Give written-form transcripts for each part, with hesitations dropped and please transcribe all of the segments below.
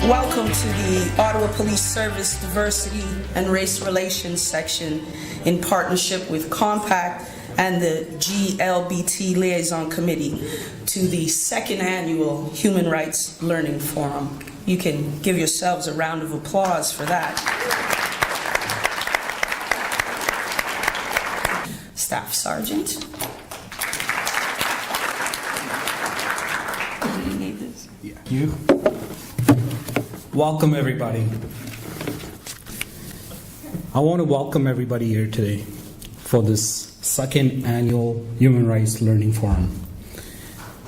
Welcome to the Ottawa Police Service Diversity and Race Relations section in partnership with Compact and the GLBT Liaison Committee to the second annual Human Rights Learning Forum. You can give yourselves a round of applause for that. Staff Sergeant. You. Welcome, everybody. I want to welcome everybody here today for this second annual Human Rights Learning Forum.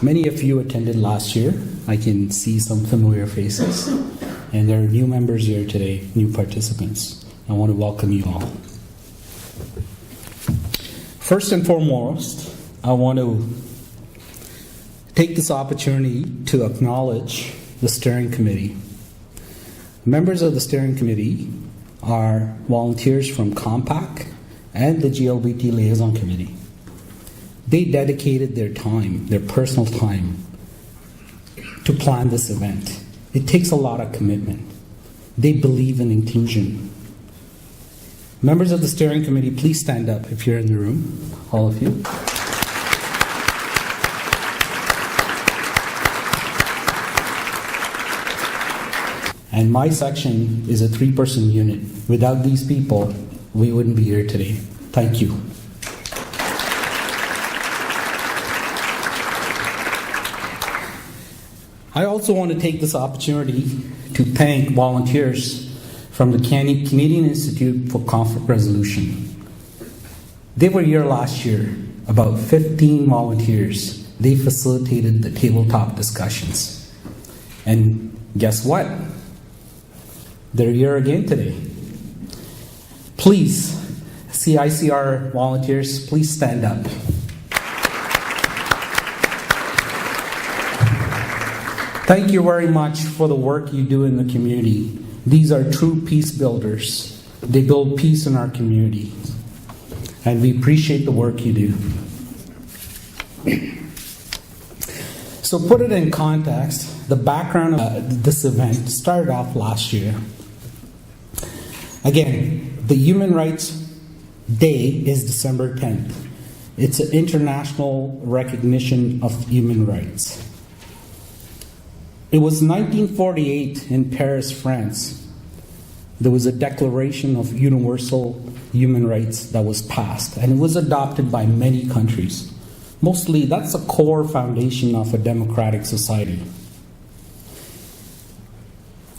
Many of you attended last year. I can see some familiar faces. And there are new members here today, new participants. I want to welcome you all. First and foremost, I want to take this opportunity to acknowledge the steering committee. Members of the steering committee are volunteers from Compact and the GLBT Liaison Committee. They dedicated their time, their personal time, to plan this event. It takes a lot of commitment. They believe in inclusion. Members of the steering committee, please stand up if you're in the room, all of you. And my section is a 3-person unit. Without these people, we wouldn't be here today. Thank you. I also want to take this opportunity to thank volunteers from the Canadian Institute for Conflict Resolution. They were here last year, about 15 volunteers. They facilitated the tabletop discussions. And guess what? They're here again today. Please, CICR volunteers, please stand up. Thank you very much for the work you do in the community. These are true peace builders. They build peace in our community. And we appreciate the work you do. So put it in context, the background of this event started off last year. Again, the Human Rights Day is December 10th. It's an international recognition of human rights. It was 1948 in Paris, France. There was a Declaration of Universal Human Rights that was passed, and it was adopted by many countries. Mostly, that's a core foundation of a democratic society.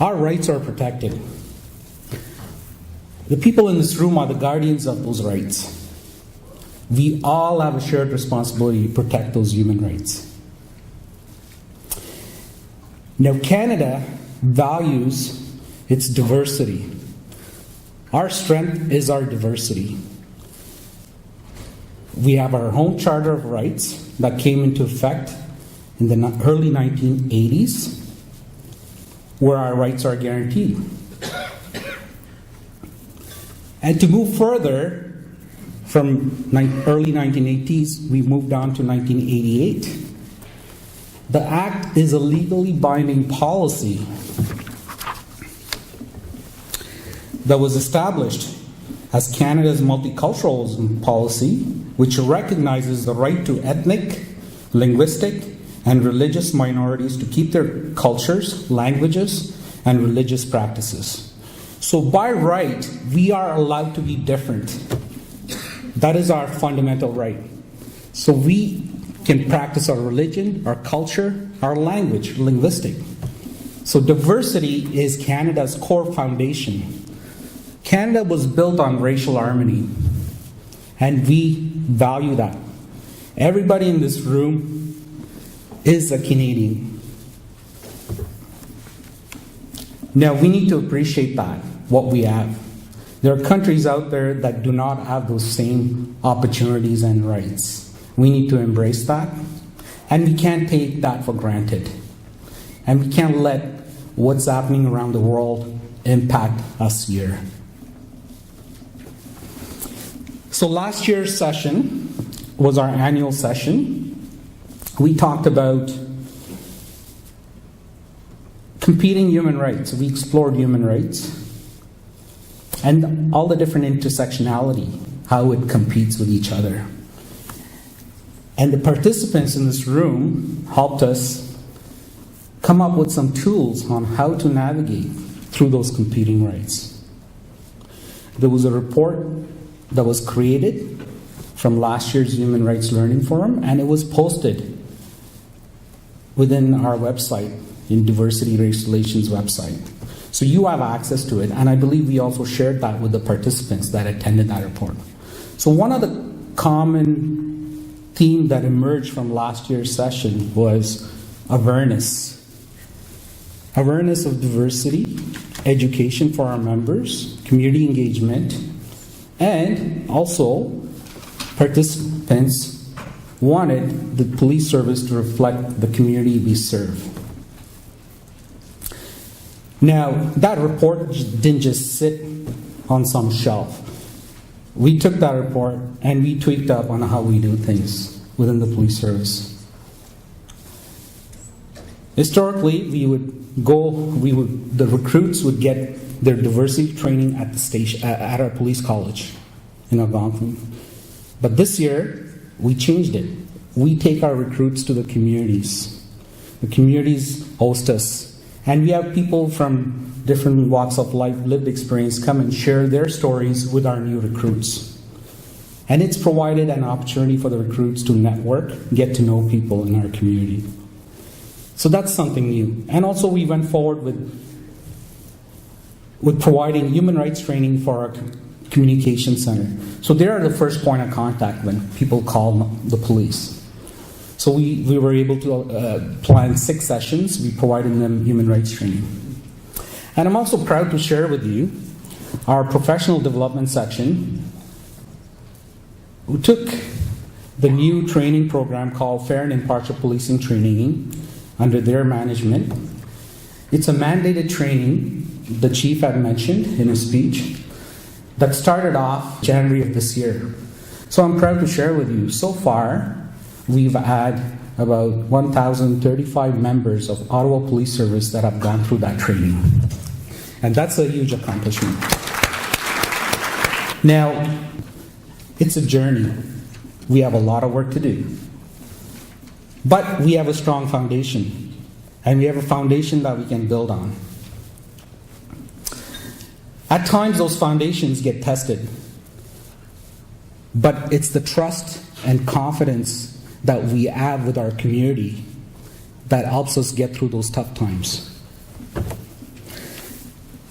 Our rights are protected. The people in this room are the guardians of those rights. We all have a shared responsibility to protect those human rights. Now, Canada values its diversity. Our strength is our diversity. We have our own Charter of Rights that came into effect in the early 1980s, where our rights are guaranteed. And to move further, from early 1980s, we moved on to 1988. The Act is a legally binding policy that was established as Canada's multiculturalism policy, which recognizes the right to ethnic, linguistic, and religious minorities to keep their cultures, languages, and religious practices. So by right, we are allowed to be different. That is our fundamental right. So we can practice our religion, our culture, our language, linguistic. So diversity is Canada's core foundation. Canada was built on racial harmony, and we value that. Everybody in this room is a Canadian. Now, we need to appreciate that, what we have. There are countries out there that do not have those same opportunities and rights. We need to embrace that, and we can't take that for granted. And we can't let what's happening around the world impact us here. So last year's session was our annual session. We talked about competing human rights. We explored human rights and all the different intersectionality, how it competes with each other. And the participants in this room helped us come up with some tools on how to navigate through those competing rights. There was a report that was created from last year's Human Rights Learning Forum, and it was posted within our website, in Diversity Race Relations website. So you have access to it, and I believe we also shared that with the participants that attended that report. So one of the common theme that emerged from last year's session was awareness. Awareness of diversity, education for our members, community engagement, and also participants wanted the police service to reflect the community we serve. Now, that report didn't just sit on some shelf. We took that report and we tweaked up on how we do things within the police service. Historically, the recruits would get their diversity training at the station, at our police college in Algonquin. But this year, we changed it. We take our recruits to the communities. The communities host us. And we have people from different walks of life, lived experience, come and share their stories with our new recruits. And it's provided an opportunity for the recruits to network, get to know people in our community. So that's something new. And also we went forward with providing human rights training for our communication center. So they are the first point of contact when people call the police. So we were able to plan 6 sessions. We provided them human rights training. And I'm also proud to share with you our professional development section, who took the new training program called Fair and Impartial Policing Training under their management. It's a mandated training the chief had mentioned in his speech that started off January of this year. So I'm proud to share with you, so far, we've had about 1,035 members of Ottawa Police Service that have gone through that training. And that's a huge accomplishment. Now, it's a journey. We have a lot of work to do. But we have a strong foundation. And we have a foundation that we can build on. At times, those foundations get tested. But it's the trust and confidence that we have with our community that helps us get through those tough times.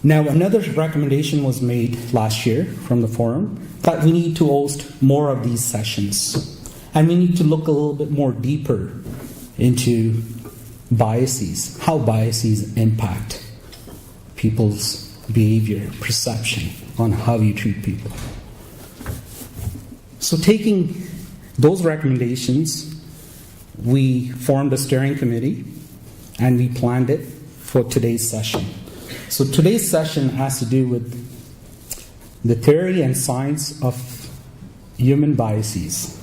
Now, another recommendation was made last year from the forum that we need to host more of these sessions. And we need to look a little bit more deeper into biases, how biases impact people's behavior, perception on how you treat people. So taking those recommendations, we formed a steering committee and we planned it for today's session. So today's session has to do with the theory and science of human biases.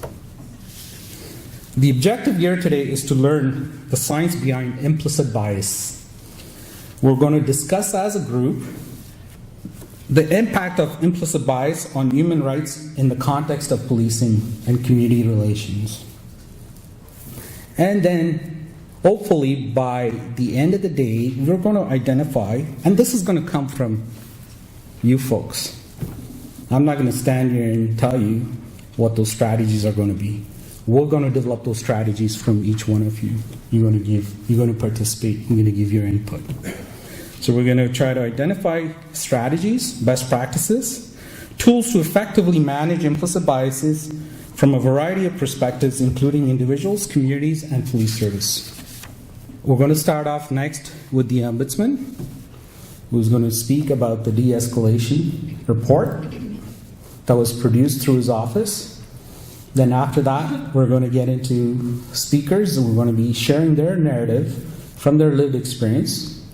The objective here today is to learn the science behind implicit bias. We're going to discuss as a group the impact of implicit bias on human rights in the context of policing and community relations. And then, hopefully, by the end of the day, we're going to identify, and this is going to come from you folks. I'm not going to stand here and tell you what those strategies are going to be. We're going to develop those strategies from each one of you. You're going to participate, you're going to give your input. So we're going to try to identify strategies, best practices, tools to effectively manage implicit biases from a variety of perspectives, including individuals, communities, and police service. We're going to start off next with the Ombudsman. who's going to speak about the de-escalation report that was produced through his office. Then after that, we're going to get into speakers, and we're going to be sharing their narrative from their lived experience.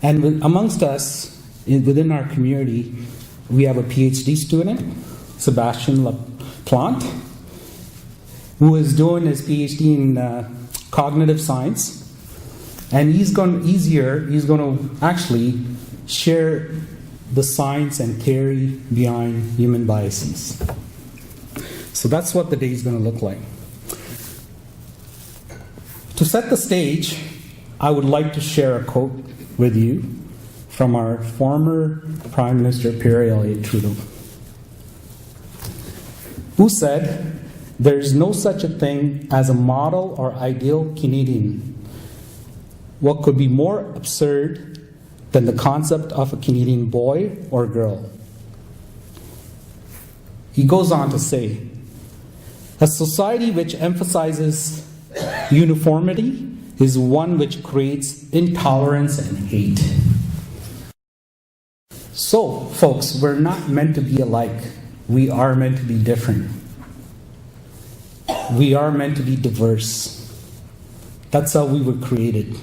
And amongst us, within our community, we have a PhD student, Sebastian LaPlante, who is doing his PhD in cognitive science. And he's going to actually share the science and theory behind human biases. So that's what the day is going to look like. To set the stage, I would like to share a quote with you from our former Prime Minister Pierre Elliott Trudeau, who said, "There's no such a thing as a model or ideal Canadian. What could be more absurd than the concept of a Canadian boy or girl?" He goes on to say, "A society which emphasizes uniformity is one which creates intolerance and hate." So, folks, we're not meant to be alike. We are meant to be different. We are meant to be diverse. That's how we were created.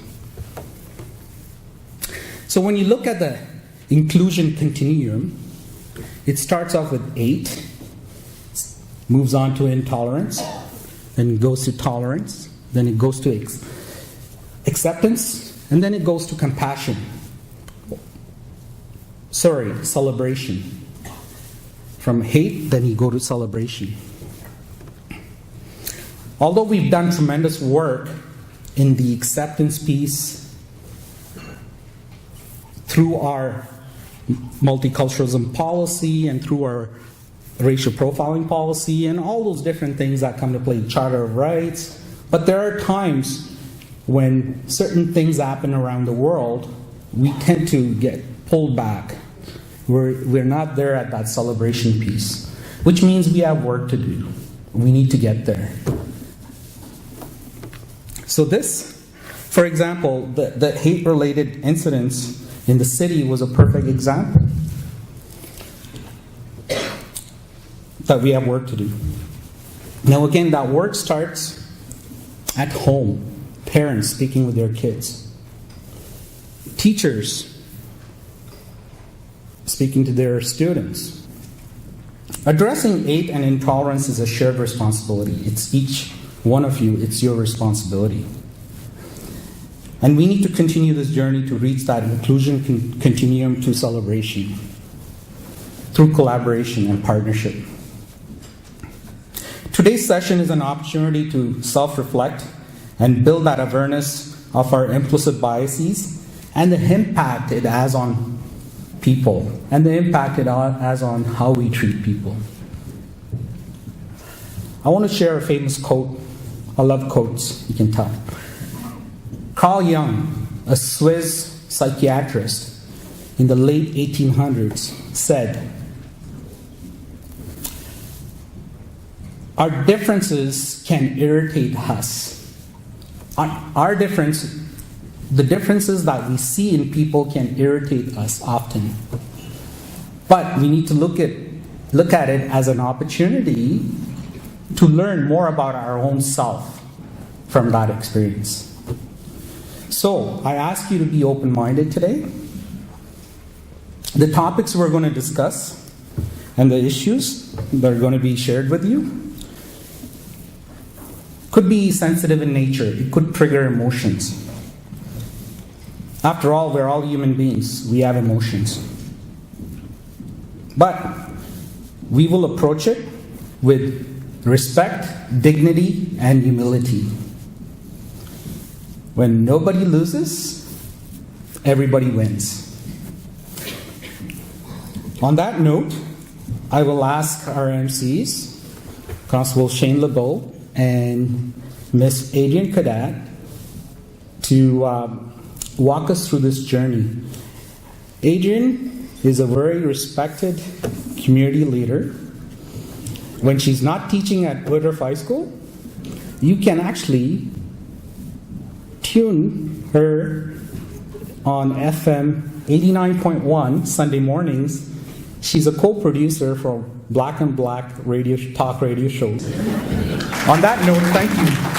So when you look at the inclusion continuum, it starts off with 8, moves on to intolerance, then it goes to tolerance, then it goes to acceptance, and then it goes to compassion. Celebration. From hate, then you go to celebration. Although we've done tremendous work in the acceptance piece, through our multiculturalism policy and through our racial profiling policy and all those different things that come to play, Charter of Rights. But there are times when certain things happen around the world, we tend to get pulled back. We're not there at that celebration piece, which means we have work to do. We need to get there. So this, for example, the hate-related incidents in the city was a perfect example that we have work to do. Now again, that work starts at home. Parents speaking with their kids. Teachers speaking to their students. Addressing hate and intolerance is a shared responsibility. It's each one of you, it's your responsibility. And we need to continue this journey to reach that inclusion continuum to celebration through collaboration and partnership. Today's session is an opportunity to self-reflect and build that awareness of our implicit biases and the impact it has on people and the impact it has on how we treat people. I want to share a famous quote. I love quotes, you can tell. Carl Jung, a Swiss psychiatrist in the late 1800s, said, "Our differences can irritate us. The differences that we see in people can irritate us often. But we need to look at it as an opportunity to learn more about our own self from that experience." So, I ask you to be open-minded today. The topics we're going to discuss and the issues that are going to be shared with you could be sensitive in nature. It could trigger emotions. After all, we're all human beings. We have emotions. But we will approach it with respect, dignity, and humility. When nobody loses, everybody wins. On that note, I will ask our MCs, Constable Shane Lebeau and Miss Adrienne Cadet, to walk us through this journey. Adrienne is a very respected community leader. When she's not teaching at Woodruff High School, you can actually tune her on FM 89.1 Sunday mornings. She's a co-producer for Black and Black talk radio shows. On that note, thank you.